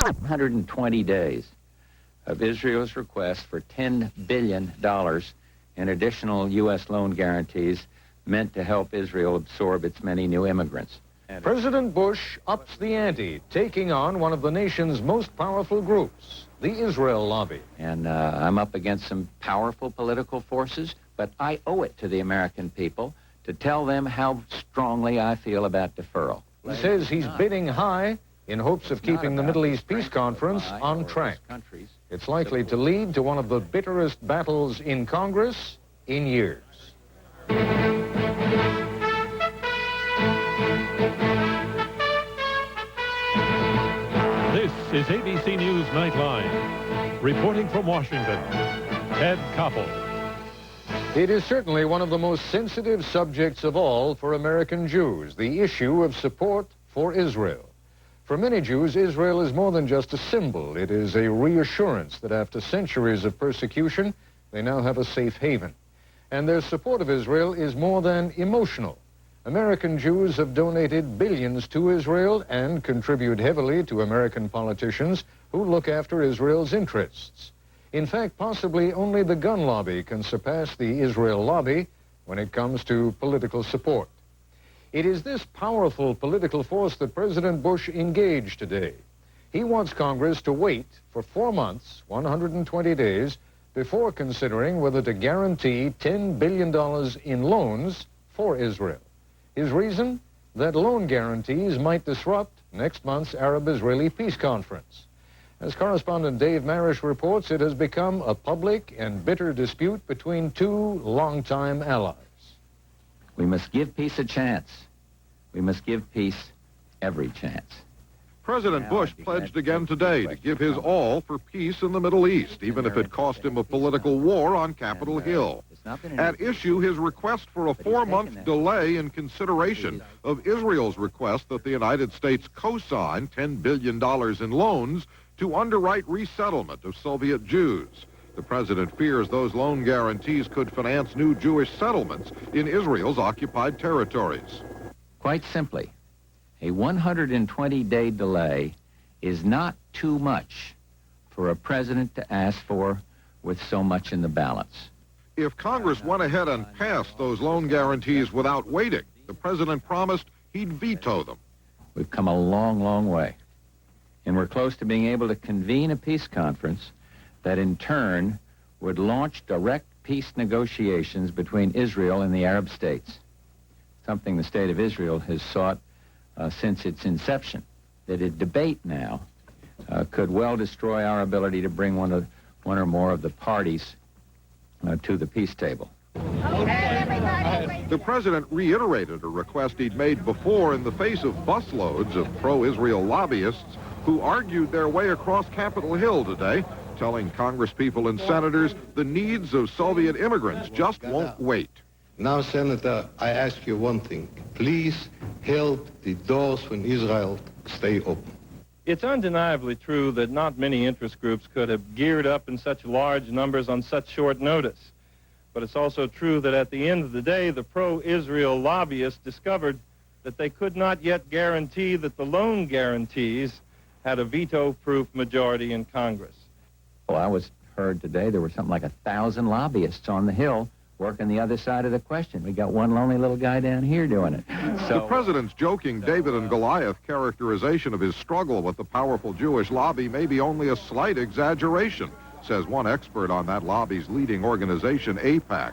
120 days of Israel's request for $10 billion in additional U.S. loan guarantees meant to help Israel absorb its many new immigrants. President Bush ups the ante, taking on one of the nation's most powerful groups, the Israel lobby. And I'm up against some powerful political forces, but I owe it to the American people to tell them how strongly I feel about deferral. He says he's bidding high in hopes of keeping the Middle East Peace Conference on track. It's likely to lead to one of the bitterest battles in Congress in years. This is ABC News Nightline. Reporting from Washington, Ted Koppel. It is certainly one of the most sensitive subjects of all for American Jews, the issue of support for Israel. For many Jews, Israel is more than just a symbol. It is a reassurance that after centuries of persecution, they now have a safe haven. And their support of Israel is more than emotional. American Jews have donated billions to Israel and contribute heavily to American politicians who look after Israel's interests. In fact, possibly only the gun lobby can surpass the Israel lobby when it comes to political support. It is this powerful political force that President Bush engaged today. He wants Congress to wait for 4 months, 120 days, before considering whether to guarantee $10 billion in loans for Israel. His reason? That loan guarantees might disrupt next month's Arab-Israeli peace conference. As correspondent Dave Marish reports, it has become a public and bitter dispute between two longtime allies. We must give peace a chance. We must give peace every chance. President Bush pledged again today to give his all for peace in the Middle East, even if it cost him a political war on Capitol Hill. At issue, his request for a 4-month delay in consideration of Israel's request that the United States co-sign $10 billion in loans to underwrite resettlement of Soviet Jews. The president fears those loan guarantees could finance new Jewish settlements in Israel's occupied territories. Quite simply, a 120-day delay is not too much for a president to ask for with so much in the balance. If Congress went ahead and passed those loan guarantees without waiting, the president promised he'd veto them. We've come a long, long way. And we're close to being able to convene a peace conference that in turn would launch direct peace negotiations between Israel and the Arab states, something the state of Israel has sought since its inception. That a debate now could well destroy our ability to bring one or more of the parties to the peace table. The president reiterated a request he'd made before in the face of busloads of pro-Israel lobbyists who argued their way across Capitol Hill today, telling congresspeople and senators the needs of Soviet immigrants just won't wait. Now, Senator, I ask you one thing. Please help the doors from Israel stay open. It's undeniably true that not many interest groups could have geared up in such large numbers on such short notice. But it's also true that at the end of the day, the pro-Israel lobbyists discovered that they could not yet guarantee that the loan guarantees had a veto-proof majority in Congress. Well, I was heard today there were something like 1,000 lobbyists on the Hill working the other side of the question. We got one lonely little guy down here doing it. So, the president's joking David and Goliath characterization of his struggle with the powerful Jewish lobby may be only a slight exaggeration, says one expert on that lobby's leading organization, AIPAC.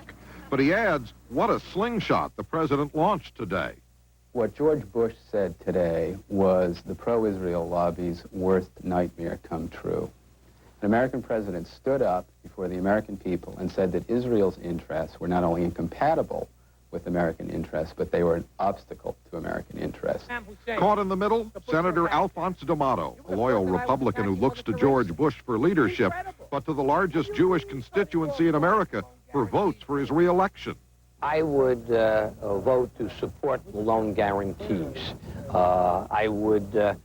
But he adds, what a slingshot the president launched today. What George Bush said today was the pro-Israel lobby's worst nightmare come true. An American president stood up before the American people and said that Israel's interests were not only incompatible with American interests, but they were an obstacle to American interests. Caught in the middle, Senator Alphonse D'Amato, a loyal Republican who looks to George Bush for leadership, but to the largest Jewish constituency in America for votes for his re-election. I would vote to support the loan guarantees. I would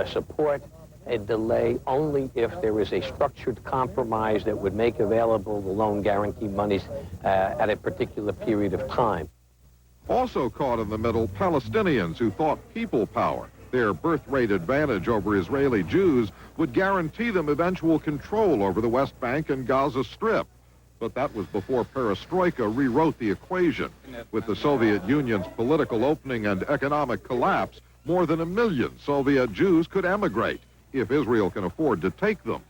support a delay only if there is a structured compromise that would make available the loan guarantee monies at a particular period of time. Also caught in the middle, Palestinians who thought people power, Their birth rate advantage over Israeli Jews would guarantee them eventual control over the West Bank and Gaza Strip. But that was before perestroika rewrote the equation. With the Soviet Union's political opening and economic collapse, more than 1 million Soviet Jews could emigrate, if Israel can afford to take them.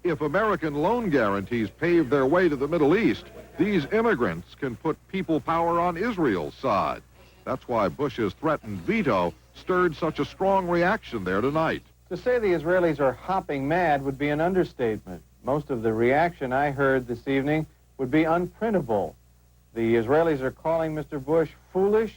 If American loan guarantees pave their way to the Middle East, these immigrants can put people power on Israel's side. That's why Bush's threatened veto stirred such a strong reaction there tonight. To say the Israelis are hopping mad would be an understatement. Most of the reaction I heard this evening would be unprintable. The Israelis are calling Mr. Bush foolish.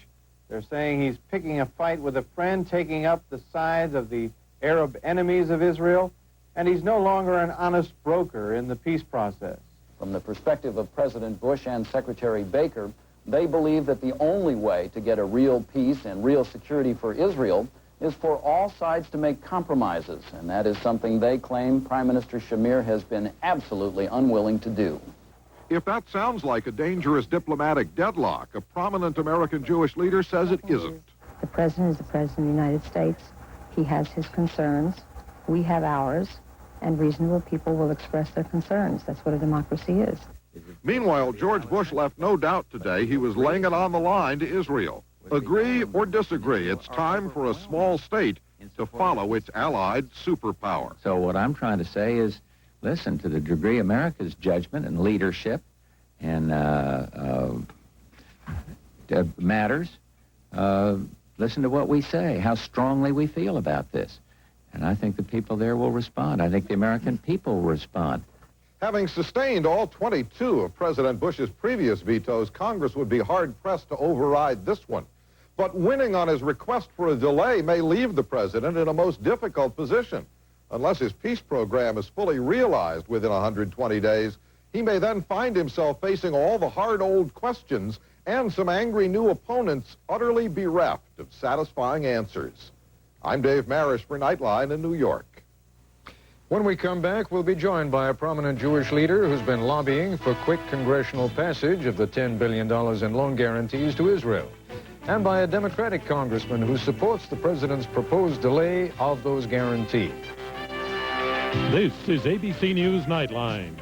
They're saying he's picking a fight with a friend, taking up the sides of the Arab enemies of Israel, and he's no longer an honest broker in the peace process. From the perspective of President Bush and Secretary Baker, they believe that the only way to get a real peace and real security for Israel is for all sides to make compromises, and that is something they claim Prime Minister Shamir has been absolutely unwilling to do. If that sounds like a dangerous diplomatic deadlock, a prominent American Jewish leader says it isn't. The president is the president of the United States. He has his concerns. We have ours, and reasonable people will express their concerns. That's what a democracy is. Meanwhile, George Bush left no doubt today he was laying it on the line to Israel. Agree or disagree, it's time for a small state to follow its allied superpower. So what I'm trying to say is, listen, to the degree America's judgment and leadership and matters, listen to what we say, how strongly we feel about this. And I think the people there will respond. I think the American people will respond. Having sustained all 22 of President Bush's previous vetoes, Congress would be hard-pressed to override this one. But winning on his request for a delay may leave the president in a most difficult position. Unless his peace program is fully realized within 120 days, he may then find himself facing all the hard old questions and some angry new opponents utterly bereft of satisfying answers. I'm Dave Marish for Nightline in New York. When we come back, we'll be joined by a prominent Jewish leader who's been lobbying for quick congressional passage of the $10 billion in loan guarantees to Israel, and by a Democratic congressman who supports the president's proposed delay of those guarantees. This is ABC News Nightline,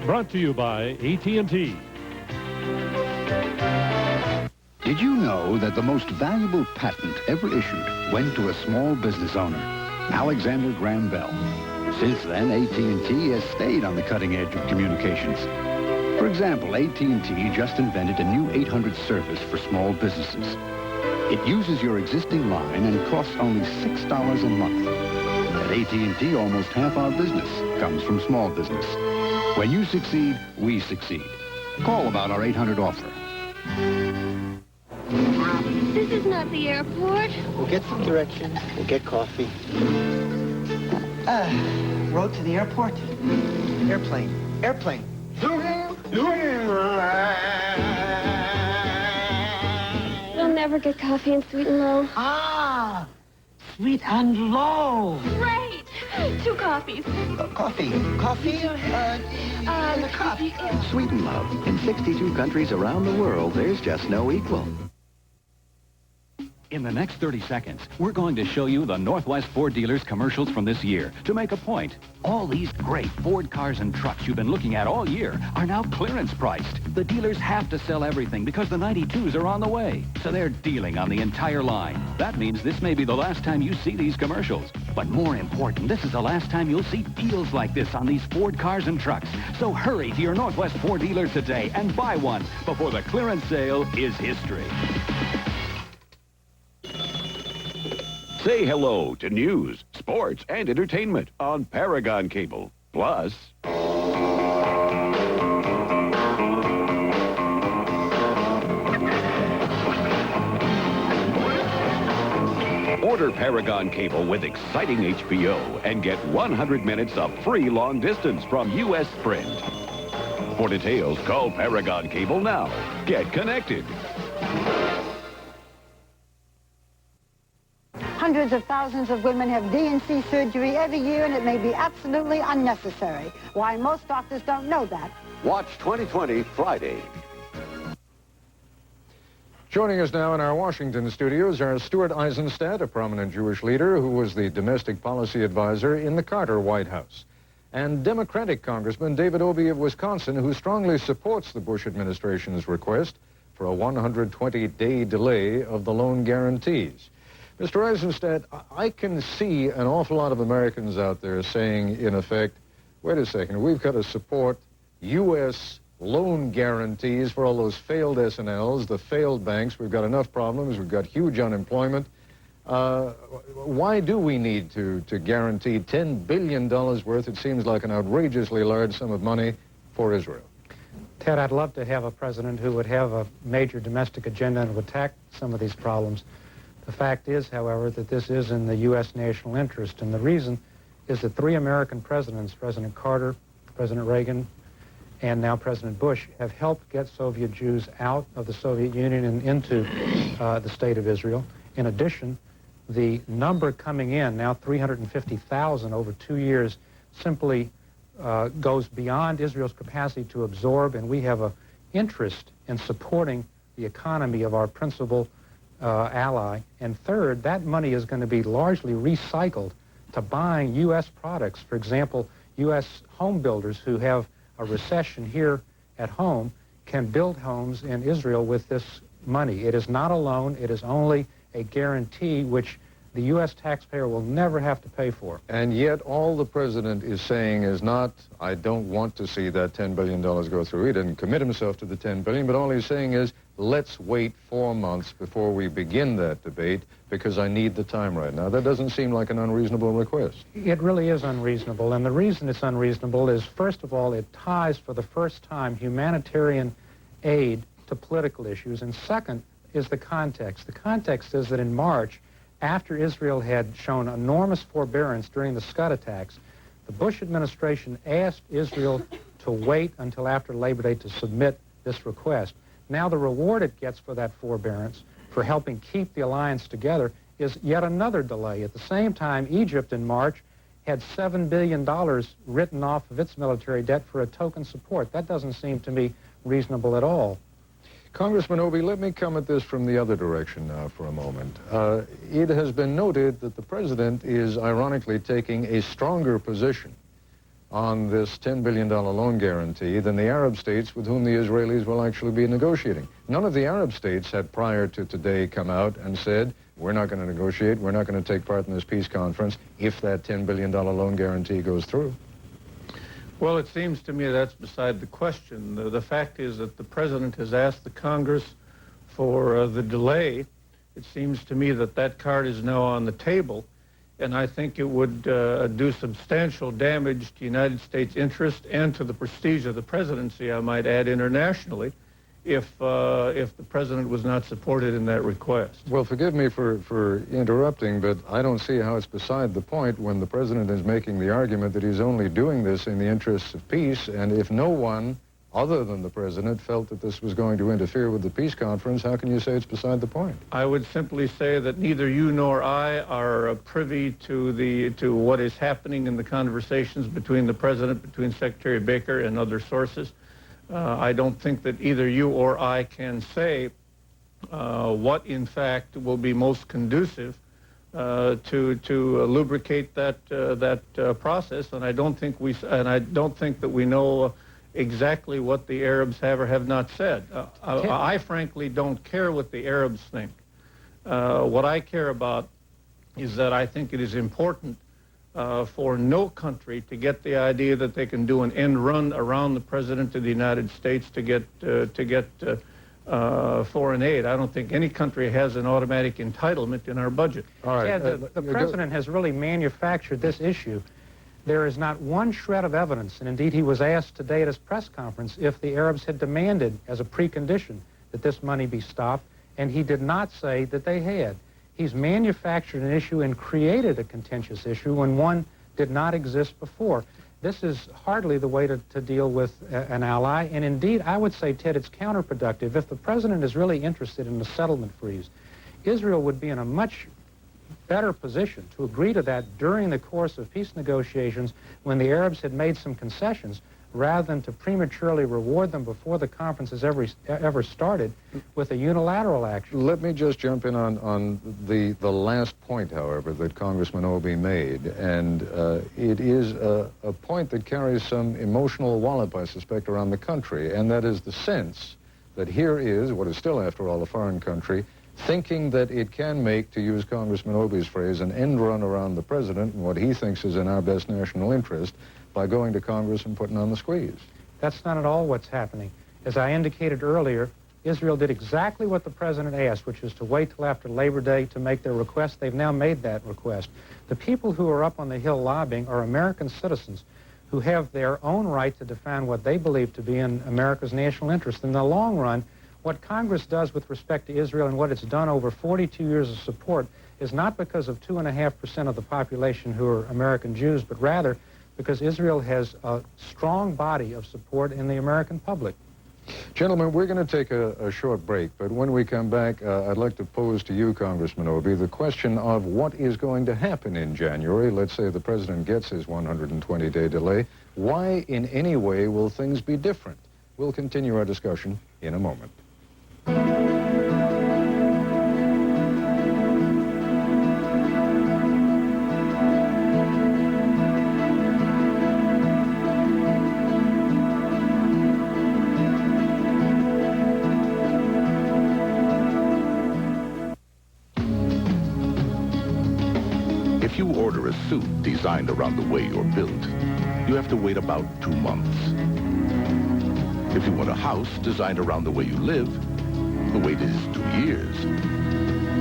brought to you by AT&T. Did you know that the most valuable patent ever issued went to a small business owner, Alexander Graham Bell? Since then, AT&T has stayed on the cutting edge of communications. For example, AT&T just invented a new 800 service for small businesses. It uses your existing line and costs only $6 a month. At AT&T, almost half our business comes from small business. When you succeed, we succeed. Call about our 800 offer. This is not the airport. We'll get some directions. We'll get coffee. Road to the airport. Airplane. Airplane. We'll never get coffee and sweet and low. Ah, sweet and low. Great. 2 coffees. Coffee. Coffee? In a cup. Sweet and low. In 62 countries around the world, there's just no equal. In the next 30 seconds, we're going to show you the Northwest Ford dealers commercials from this year to make a point. All these great Ford cars and trucks you've been looking at all year are now clearance priced. The dealers have to sell everything because the 92s are on the way. So they're dealing on the entire line. That means this may be the last time you see these commercials. But more important, this is the last time you'll see deals like this on these Ford cars and trucks. So hurry to your Northwest Ford dealer today and buy one before the clearance sale is history. Say hello to news, sports, and entertainment on Paragon Cable. Plus, order Paragon Cable with exciting HBO and get 100 minutes of free long distance from U.S. Sprint. For details, call Paragon Cable now. Get connected. Hundreds of thousands of women have D&C surgery every year, and it may be absolutely unnecessary. Why, most doctors don't know that. Watch 2020 Friday. Joining us now in our Washington studios are Stuart Eisenstadt, a prominent Jewish leader who was the domestic policy advisor in the Carter White House, and Democratic Congressman David Obey of Wisconsin, who strongly supports the Bush administration's request for a 120-day delay of the loan guarantees. Mr. Eisenstadt, I can see an awful lot of Americans out there saying, in effect, wait a second, we've got to support U.S. loan guarantees for all those failed S&Ls, the failed banks. We've got enough problems. We've got huge unemployment. Why do we need to guarantee $10 billion worth? It seems like an outrageously large sum of money for Israel. Ted, I'd love to have a president who would have a major domestic agenda and would attack some of these problems. The fact is, however, that this is in the U.S. national interest, and the reason is that 3 American presidents, President Carter, President Reagan, and now President Bush, have helped get Soviet Jews out of the Soviet Union and into the state of Israel. In addition, the number coming in, now 350,000 over 2 years, simply goes beyond Israel's capacity to absorb, and we have an interest in supporting the economy of our principal ally. And third, that money is going to be largely recycled to buying U.S. products. For example, U.S. home builders who have a recession here at home can build homes in Israel with this money. It is not a loan. It is only a guarantee which the U.S. taxpayer will never have to pay for. And yet all the president is saying is not, I don't want to see that $10 billion go through. He didn't commit himself to the $10 billion, but all he's saying is, let's wait 4 months before we begin that debate because I need the time right now. That doesn't seem like an unreasonable request. It really is unreasonable, and the reason it's unreasonable is, first of all, it ties for the first time humanitarian aid to political issues, and second is the context. The context is that in March, after Israel had shown enormous forbearance during the Scud attacks, the Bush administration asked Israel to wait until after Labor Day to submit this request. Now the reward it gets for that forbearance, for helping keep the alliance together, is yet another delay. At the same time, Egypt in March had $7 billion written off of its military debt for a token support. That doesn't seem to me reasonable at all. Congressman Obey, let me come at this from the other direction now for a moment. It has been noted that the president is ironically taking a stronger position on this $10 billion loan guarantee than the Arab states with whom the Israelis will actually be negotiating. None of the Arab states had prior to today come out and said, we're not going to negotiate, we're not going to take part in this peace conference if that $10 billion loan guarantee goes through. Well, it seems to me that's beside the question. The fact is that the president has asked the Congress for the delay. It seems to me that that card is now on the table, and I think it would do substantial damage to United States interest and to the prestige of the presidency, I might add, internationally, if the president was not supported in that request. Well, forgive me for interrupting, but I don't see how it's beside the point when the president is making the argument that he's only doing this in the interests of peace, and if no one other than the president felt that this was going to interfere with the peace conference, how can you say it's beside the point? I would simply say that neither you nor I are privy to what is happening in the conversations between the president, between Secretary Baker and other sources. I don't think that either you or I can say what, in fact, will be most conducive to lubricate that process, and I don't think that we know exactly what the Arabs have or have not said. I frankly don't care what the Arabs think. What I care about is that I think it is important for no country to get the idea that they can do an end run around the President of the United States to get foreign aid. I don't think any country has an automatic entitlement in our budget. All right. Yeah, the president has really manufactured this issue. There is not one shred of evidence, and indeed he was asked today at his press conference if the Arabs had demanded as a precondition that this money be stopped, and he did not say that they had. He's manufactured an issue and created a contentious issue when one did not exist before. This is hardly the way to deal with an ally, and indeed, I would say, Ted, it's counterproductive. If the president is really interested in the settlement freeze, Israel would be in a much better position to agree to that during the course of peace negotiations when the Arabs had made some concessions, rather than to prematurely reward them before the conference has ever started with a unilateral action. Let me just jump in on the last point, however, that Congressman Obey made, and it is a point that carries some emotional wallop, I suspect, around the country, and that is the sense that here is, what is still, after all, a foreign country, thinking that it can make, to use Congressman Obey's phrase, an end run around the president and what he thinks is in our best national interest by going to Congress and putting on the squeeze. That's not at all what's happening. As I indicated earlier, Israel did exactly what the president asked, which is to wait till after Labor Day to make their request. They've now made that request. The people who are up on the Hill lobbying are American citizens who have their own right to define what they believe to be in America's national interest. In the long run, what Congress does with respect to Israel and what it's done over 42 years of support is not because of 2.5% of the population who are American Jews, but rather because Israel has a strong body of support in the American public. Gentlemen, we're going to take a short break, but when we come back, I'd like to pose to you, Congressman Obey, the question of what is going to happen in January. Let's say the president gets his 120-day delay. Why, in any way, will things be different? We'll continue our discussion in a moment. If you order a suit designed around the way you're built, you have to wait about 2 months. If you want a house designed around the way you live, the wait is 2 years.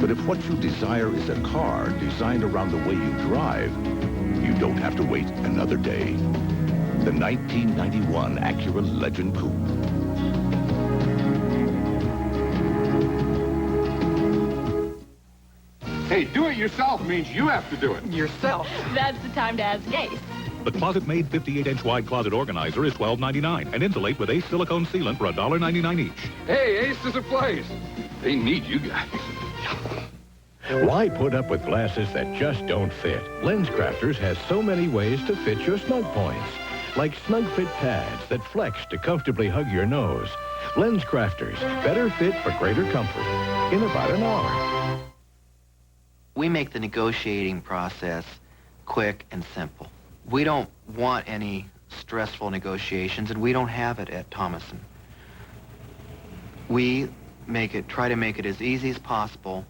But if what you desire is a car designed around the way you drive, you don't have to wait another day. The 1991 Acura Legend Coupe. Hey, do it yourself means you have to do it. Yourself. That's the time to ask Ace. The closet-made 58-inch wide closet organizer is $12.99 and insulate with Ace silicone sealant for $1.99 each. Hey, Ace is a place. They need you guys. Why put up with glasses that just don't fit? LensCrafters has so many ways to fit your snug points. Like snug fit pads that flex to comfortably hug your nose. LensCrafters, better fit for greater comfort in about an hour. We make the negotiating process quick and simple. We don't want any stressful negotiations, and we don't have it at Thomason. We try to make it as easy as possible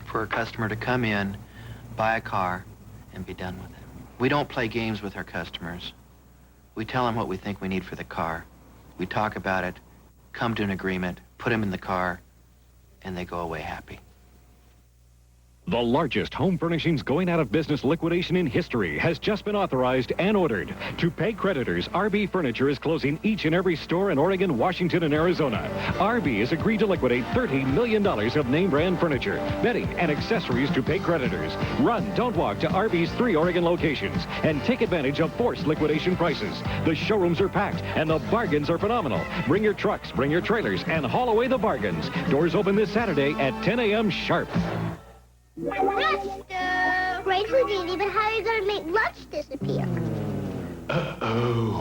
for a customer to come in, buy a car, and be done with it. We don't play games with our customers. We tell them what we think we need for the car. We talk about it, come to an agreement, put them in the car, and they go away happy. The largest home furnishings going out of business liquidation in history has just been authorized and ordered. To pay creditors, RB Furniture is closing each and every store in Oregon, Washington, and Arizona. RB has agreed to liquidate $30 million of name brand furniture, bedding, and accessories to pay creditors. Run, don't walk to RB's 3 Oregon locations and take advantage of forced liquidation prices. The showrooms are packed and the bargains are phenomenal. Bring your trucks, bring your trailers, and haul away the bargains. Doors open this Saturday at 10 a.m. sharp. Presto! Great Houdini, but how are you going to make lunch disappear? Uh-oh.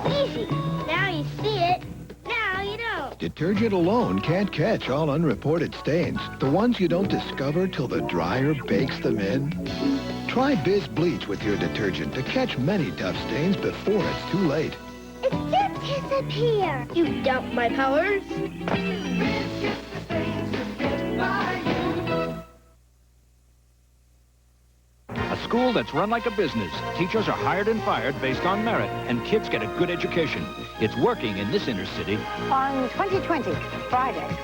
Easy. Now you see it. Now you don't. Detergent alone can't catch all unreported stains. The ones you don't discover till the dryer bakes them in. Try Biz Bleach with your detergent to catch many tough stains before it's too late. It did disappear. You doubt my powers. A school that's run like a business. Teachers are hired and fired based on merit, and kids get a good education. It's working in this inner city. On 2020, Friday.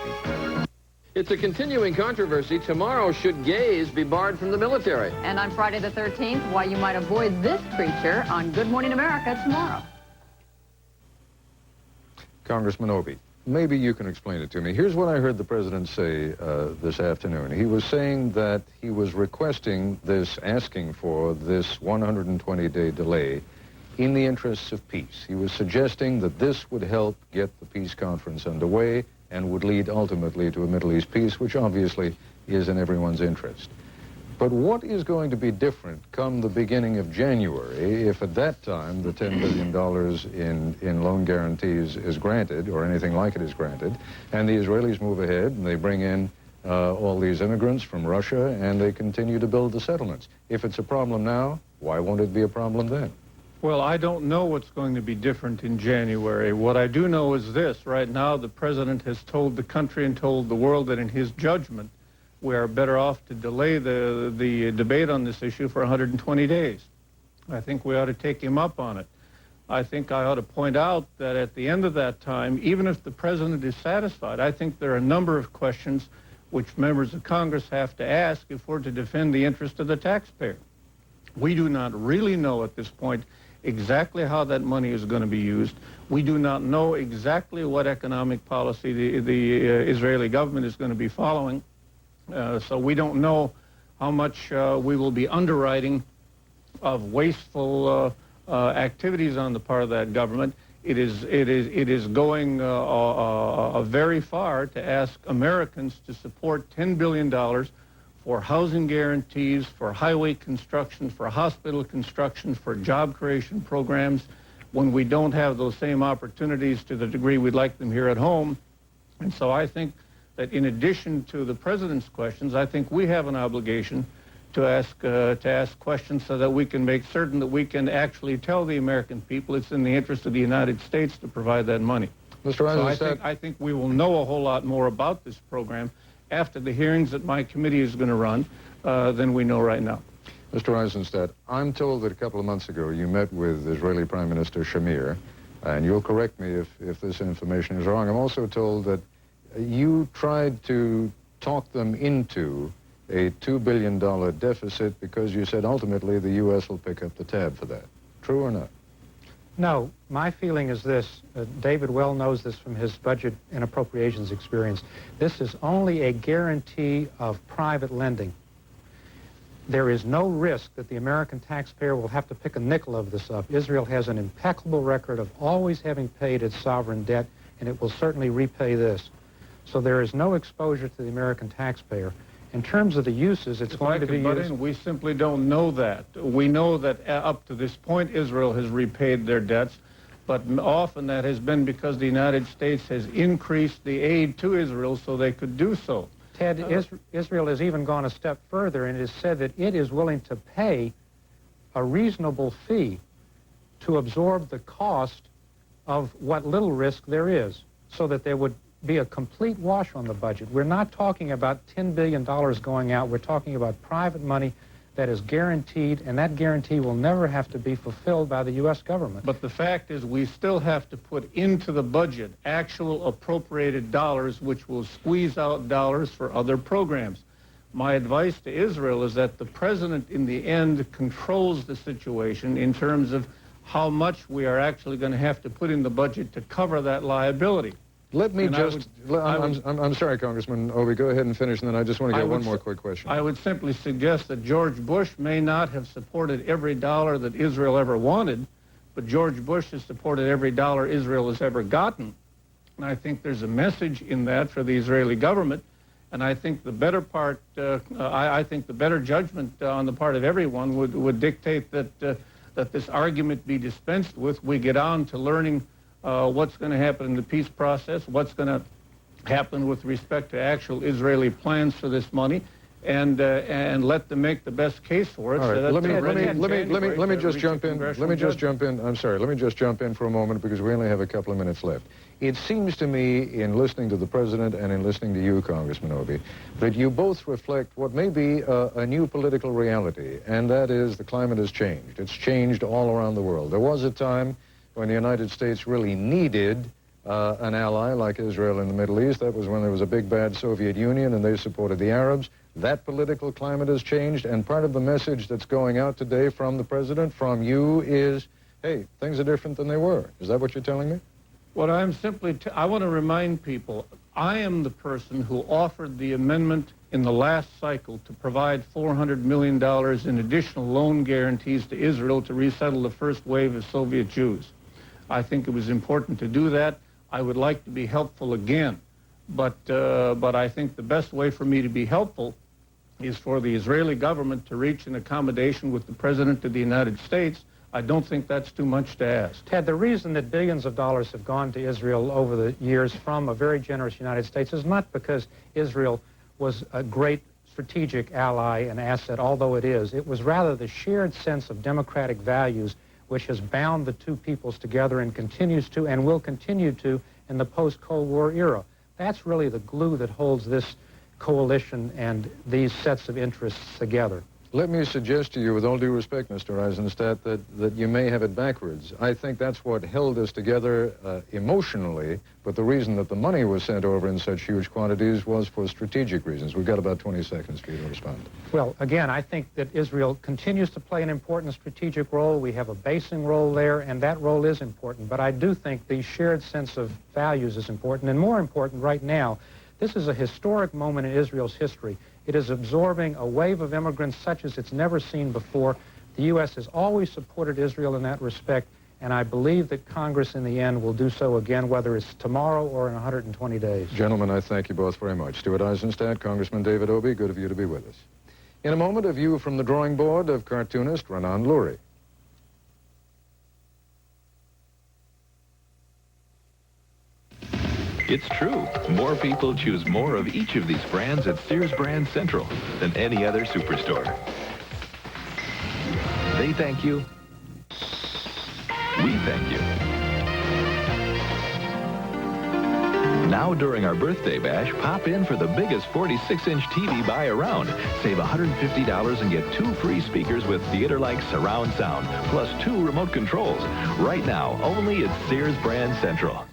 It's a continuing controversy. Tomorrow, should gays be barred from the military? And on Friday the 13th, why you might avoid this creature on Good Morning America tomorrow. Congressman Obey, maybe you can explain it to me. Here's what I heard the president say this afternoon. He was saying that he was requesting this, asking for this 120-day delay in the interests of peace. He was suggesting that this would help get the peace conference underway and would lead ultimately to a Middle East peace, which obviously is in everyone's interest. But what is going to be different come the beginning of January if at that time the $10 billion in loan guarantees is granted, or anything like it is granted, and the Israelis move ahead and they bring in all these immigrants from Russia and they continue to build the settlements? If it's a problem now, why won't it be a problem then? Well, I don't know what's going to be different in January. What I do know is this. Right now, the president has told the country and told the world that in his judgment, we are better off to delay the debate on this issue for 120 days. I think we ought to take him up on it. I think I ought to point out that at the end of that time, even if the president is satisfied, I think there are a number of questions which members of Congress have to ask if we're to defend the interest of the taxpayer. We do not really know at this point exactly how that money is going to be used. We do not know exactly what economic policy the Israeli government is going to be following. So we don't know how much we will be underwriting of wasteful activities on the part of that government. It is going very far to ask Americans to support $10 billion for housing guarantees, for highway construction, for hospital construction, for job creation programs, when we don't have those same opportunities to the degree we'd like them here at home. And so I think that in addition to the president's questions, I think we have an obligation to ask questions so that we can make certain that we can actually tell the American people it's in the interest of the United States to provide that money. Mr. Eisenstadt, I think we will know a whole lot more about this program after the hearings that my committee is going to run than we know right now. Mr. Eisenstadt, I'm told that a couple of months ago you met with Israeli Prime Minister Shamir, and you'll correct me if this information is wrong. I'm also told that you tried to talk them into a $2 billion deficit because you said ultimately the U.S. will pick up the tab for that. True or not? No, my feeling is this. David well knows this from his budget and appropriations experience. This is only a guarantee of private lending. There is no risk that the American taxpayer will have to pick a nickel of this up. Israel has an impeccable record of always having paid its sovereign debt, and it will certainly repay this. So there is no exposure to the American taxpayer. In terms of the uses, it's going to be used. We simply don't know that. We know that up to this point, Israel has repaid their debts, but often that has been because the United States has increased the aid to Israel so they could do so. Ted, Israel has even gone a step further and has said that it is willing to pay a reasonable fee to absorb the cost of what little risk there is, so that there would be a complete wash on the budget. We're not talking about $10 billion going out. We're talking about private money that is guaranteed, and that guarantee will never have to be fulfilled by the U.S. government. But the fact is we still have to put into the budget actual appropriated dollars, which will squeeze out dollars for other programs. My advice to Israel is that the president, in the end, controls the situation in terms of how much we are actually going to have to put in the budget to cover that liability. Let me I'm sorry, Congressman Obey, go ahead and finish, and then I just want to get one more quick question. I would simply suggest that George Bush may not have supported every dollar that Israel ever wanted, but George Bush has supported every dollar Israel has ever gotten. And I think there's a message in that for the Israeli government, and I think the better part, I think the better judgment on the part of everyone would dictate that this argument be dispensed with. We get on to learning what's going to happen in the peace process, what's going to happen with respect to actual Israeli plans for this money, and let them make the best case for it. All right. So Let me just jump in. Let me just jump in. I'm sorry. Let me just jump in for a moment because we only have a couple of minutes left. It seems to me, in listening to the president and in listening to you, Congressman Obey, that you both reflect what may be a new political reality, and that is the climate has changed. It's changed all around the world. There was a time when the United States really needed an ally like Israel in the Middle East. That was when there was a big bad Soviet Union and they supported the Arabs. That political climate has changed, and part of the message that's going out today from the president, from you, is, hey, things are different than they were. Is that what you're telling me? What I'm simply, I want to remind people, I am the person who offered the amendment in the last cycle to provide $400 million in additional loan guarantees to Israel to resettle the first wave of Soviet Jews. I think it was important to do that. I would like to be helpful again, but I think the best way for me to be helpful is for the Israeli government to reach an accommodation with the President of the United States, I don't think that's too much to ask. Ted, the reason that billions of dollars have gone to Israel over the years from a very generous United States is not because Israel was a great strategic ally and asset, although it is. It was rather the shared sense of democratic values which has bound the two peoples together and continues to and will continue to in the post-Cold War era. That's really the glue that holds this coalition and these sets of interests together. Let me suggest to you, with all due respect, Mr. Eisenstadt, that you may have it backwards. I think that's what held us together emotionally, but the reason that the money was sent over in such huge quantities was for strategic reasons. We've got about 20 seconds for you to respond. Well, again, I think that Israel continues to play an important strategic role. We have a basing role there, and that role is important. But I do think the shared sense of values is important, and more important right now, this is a historic moment in Israel's history. It is absorbing a wave of immigrants such as it's never seen before. The U.S. has always supported Israel in that respect, and I believe that Congress in the end will do so again, whether it's tomorrow or in 120 days. Gentlemen, I thank you both very much. Stuart Eisenstadt, Congressman David Obey, good of you to be with us. In a moment, a view from the drawing board of cartoonist Renan Lurie. It's true. More people choose more of each of these brands at Sears Brand Central than any other superstore. They thank you. We thank you. Now during our birthday bash, pop in for the biggest 46-inch TV buy around. Save $150 and get 2 free speakers with theater-like surround sound, plus 2 remote controls. Right now, only at Sears Brand Central.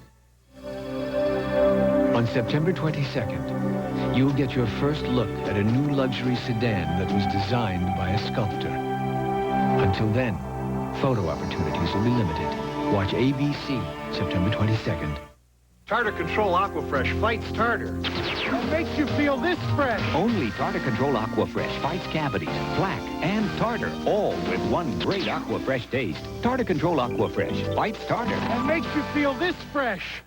On September 22nd, you'll get your first look at a new luxury sedan that was designed by a sculptor. Until then, photo opportunities will be limited. Watch ABC, September 22nd. Tartar Control Aquafresh fights tartar. What makes you feel this fresh? Only Tartar Control Aquafresh fights cavities, plaque, and tartar, all with one great Aquafresh taste. Tartar Control Aquafresh fights tartar. What makes you feel this fresh?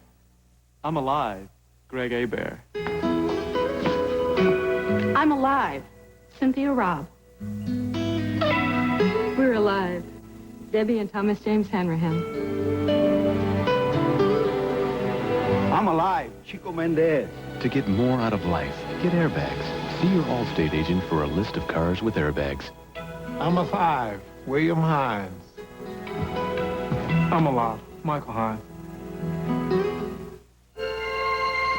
I'm alive. Greg Hebert. I'm alive. Cynthia Robb. We're alive. Debbie and Thomas James Hanrahan. I'm alive. Chico Mendez. To get more out of life, get airbags. See your Allstate agent for a list of cars with airbags. I'm alive. William Hines. I'm alive. Michael Hines.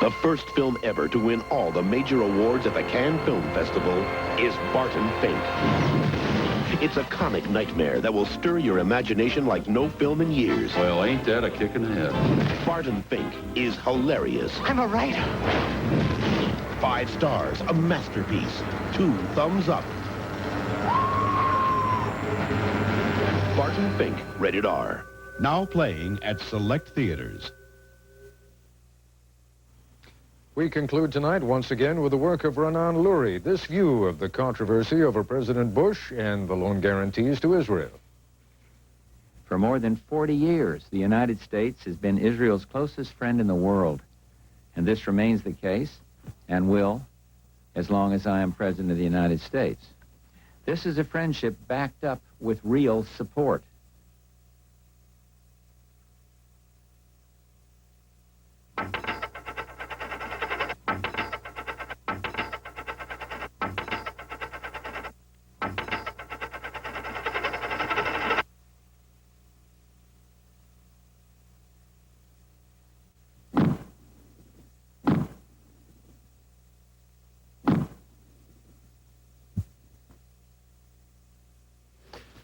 The first film ever to win all the major awards at the Cannes Film Festival is Barton Fink. It's a comic nightmare that will stir your imagination like no film in years. Well, ain't that a kick in the head? Barton Fink is hilarious. I'm a writer. 5 stars, a masterpiece. 2 thumbs up. Barton Fink, rated R. Now playing at select theaters. We conclude tonight once again with the work of Renan Lurie, this view of the controversy over President Bush and the loan guarantees to Israel. For more than 40 years, the United States has been Israel's closest friend in the world. And this remains the case, and will, as long as I am President of the United States. This is a friendship backed up with real support.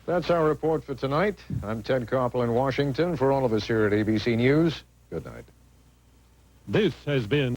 That's our report for tonight. I'm Ted Koppel in Washington. For all of us here at ABC News, good night. This has been